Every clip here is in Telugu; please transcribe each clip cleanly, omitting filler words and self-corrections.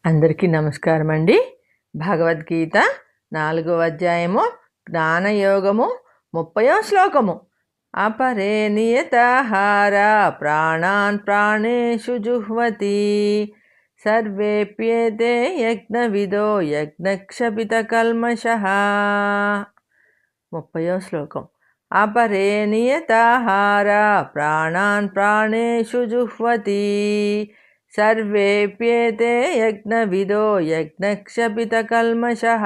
అందరికీ నమస్కారం అండి. భగవద్గీత 4వ అధ్యాయము జ్ఞానయోగము 30వ శ్లోకము. అపరే నియతాహార ప్రాణాన్ ప్రాణేషు జుహ్వతి సర్వేప్యేతే యజ్ఞవిదో యజ్ఞక్షపిత కల్మషః. 30వ శ్లోకం. అపరే నియతాహార ప్రాణాన్ ప్రాణేషు జుహ్వతి సర్వేప్యేతే యజ్ఞవిదో యజ్ఞక్షపిత కల్మషః.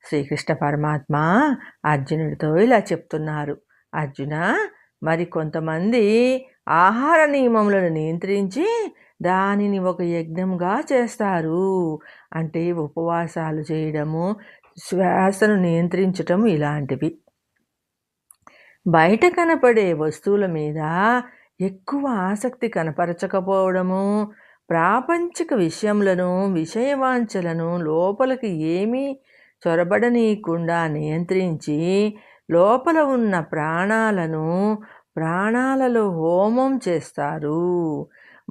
శ్రీకృష్ణ పరమాత్మ అర్జునుడితో ఇలా చెప్తున్నారు. అర్జున, మరి కొంతమంది ఆహార నియమములను నియంత్రించి దానిని ఒక యజ్ఞంగా చేస్తారు. అంటే ఉపవాసాలు చేయడము, శ్వాసను నియంత్రించటం ఇలాంటివి. బయట కనపడే వస్తువుల మీద ఎక్కువ ఆసక్తి కనపరచకపోవడము, ప్రాపంచిక విషయములను, విషయవాంఛలను లోపలికి ఏమీ చొరబడనీయకుండా నియంత్రించి లోపల ఉన్న ప్రాణాలలో హోమం చేస్తారు.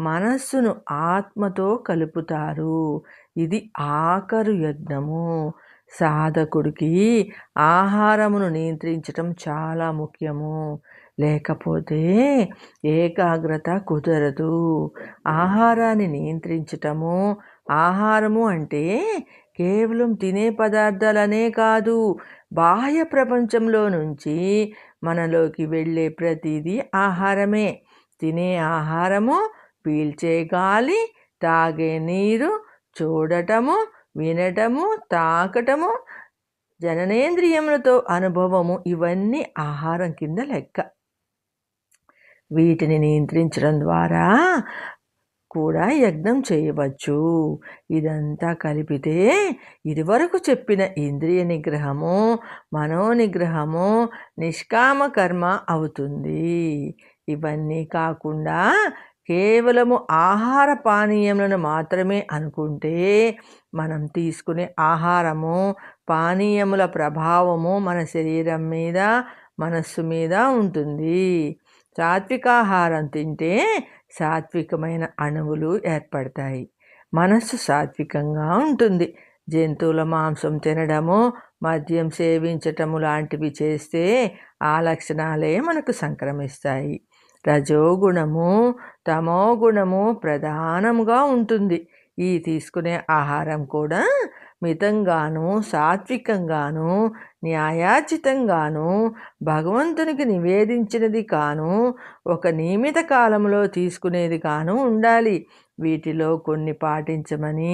మనస్సును ఆత్మతో కలుపుతారు. ఇది ఆఖరు యజ్ఞము. సాధకుడికి ఆహారమును నియంత్రించటం చాలా ముఖ్యము. లేకపోతే ఏకాగ్రత కుదరదు. ఆహారాన్ని నియంత్రించటము, ఆహారము అంటే కేవలం తినే పదార్థాలనే కాదు, బాహ్య ప్రపంచంలో నుంచి మనలోకి వెళ్ళే ప్రతిదీ ఆహారమే. తినే ఆహారము, పీల్చే గాలి, తాగే నీరు, చూడటము, వినటము, తాకటము, జననేంద్రియములతో అనుభవము, ఇవన్నీ ఆహారం కింద లెక్క. వీటిని నియంత్రించడం ద్వారా కూడా యజ్ఞం చేయవచ్చు. ఇదంతా కలిపితే ఇదివరకు చెప్పిన ఇంద్రియ నిగ్రహము, మనోనిగ్రహము, నిష్కామ కర్మ అవుతుంది. ఇవన్నీ కాకుండా కేవలము ఆహార పానీయములను మాత్రమే అనుకుంటే మనం తీసుకునే ఆహారము, పానీయముల ప్రభావము మన శరీరం మీద, మనస్సు మీద ఉంటుంది. సాత్వికాహారం తింటే సాత్వికమైన అణువులు ఏర్పడతాయి. మనస్సు సాత్వికంగా ఉంటుంది. జంతువుల మాంసం తినడము, మద్యం సేవించటము లాంటివి చేస్తే ఆ లక్షణాలే మనకు సంక్రమిస్తాయి. రజోగుణము, తమోగుణము ప్రధానముగా ఉంటుంది. ఈ తీసుకునే ఆహారం కూడా మితంగాను, సాత్వికంగాను, న్యాయాచితంగాను, భగవంతునికి నివేదించినది కాను, ఒక నియమిత కాలంలో తీసుకునేది కాను ఉండాలి. వీటిలో కొన్ని పాటించమని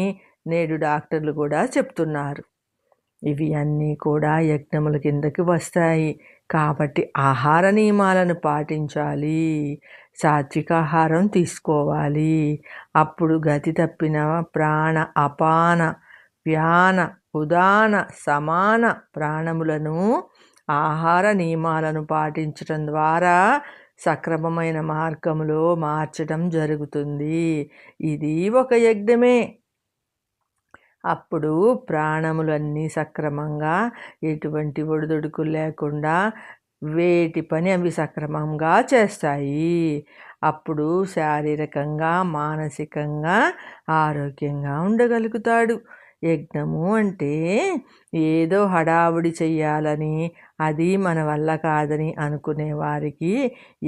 నేడు డాక్టర్లు కూడా చెప్తున్నారు. ఇవి అన్నీ కూడా యజ్ఞముల కిందకి వస్తాయి. కాబట్టి ఆహార నియమాలను పాటించాలి. సాత్వికాహారం తీసుకోవాలి. అప్పుడు గతి తప్పిన ప్రాణ, అపాన, వ్యాన, ఉదాన, సమాన ప్రాణములను ఆహార నియమాలను పాటించడం ద్వారా సక్రమమైన మార్గంలో మార్చడం జరుగుతుంది. ఇది ఒక యజ్ఞమే. అప్పుడు ప్రాణములన్నీ సక్రమంగా, ఎటువంటి ఒడిదుడుకులు లేకుండా వేటి పని అవి సక్రమంగా చేస్తాయి. అప్పుడు శారీరకంగా, మానసికంగా ఆరోగ్యంగా ఉండగలుగుతాడు. యజ్ఞము అంటే ఏదో హడావుడి చెయ్యాలని, అది మన వల్ల కాదని అనుకునే వారికి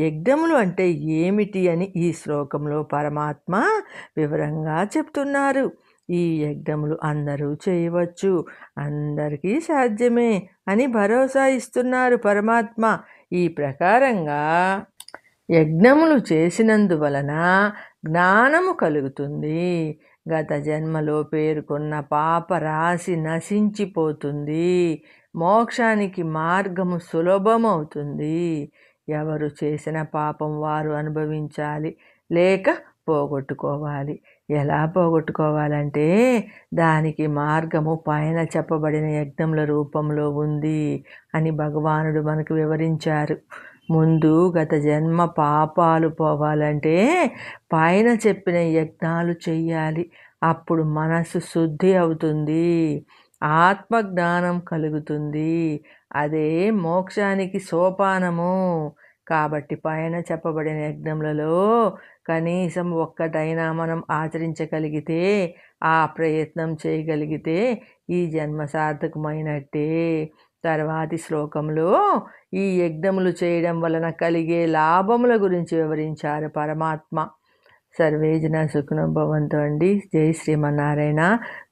యజ్ఞములు అంటే ఏమిటి అని ఈ శ్లోకంలో పరమాత్మ వివరంగా చెప్తున్నారు. ఈ యజ్ఞములు అందరూ చేయవచ్చు, అందరికీ సాధ్యమే అని భరోసా ఇస్తున్నారు పరమాత్మ. ఈ ప్రకారంగా యజ్ఞములు చేసినందువలన జ్ఞానము కలుగుతుంది. గత జన్మలో పేర్కొన్న పాప రాశి నశించిపోతుంది. మోక్షానికి మార్గము సులభమవుతుంది. ఎవరు చేసిన పాపం వారు అనుభవించాలి, లేక పోగొట్టుకోవాలి. ఎలా పోగొట్టుకోవాలంటే దానికి మార్గము పైన చెప్పబడిన యజ్ఞముల రూపంలో ఉంది అని భగవానుడు మనకు వివరించారు. ముందు గత జన్మ పాపాలు పోవాలంటే పైన చెప్పిన యజ్ఞాలు చెయ్యాలి. అప్పుడు మనసు శుద్ధి అవుతుంది, ఆత్మజ్ఞానం కలుగుతుంది. అదే మోక్షానికి సోపానము. కాబట్టి పైన చెప్పబడిన యజ్ఞములలో కనీసం ఒక్కటైనా మనం ఆచరించగలిగితే, ఆ ప్రయత్నం చేయగలిగితే ఈ జన్మ సార్థకమైనట్టే. తర్వాతి శ్లోకంలో ఈ యజ్ఞములు చేయడం వలన కలిగే లాభముల గురించి వివరించారు పరమాత్మ. సర్వే జన సుఖినో భవంతు అండి. జై శ్రీమన్నారాయణ.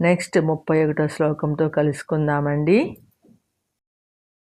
నెక్స్ట్ 31వ శ్లోకంతో కలుసుకుందామండి.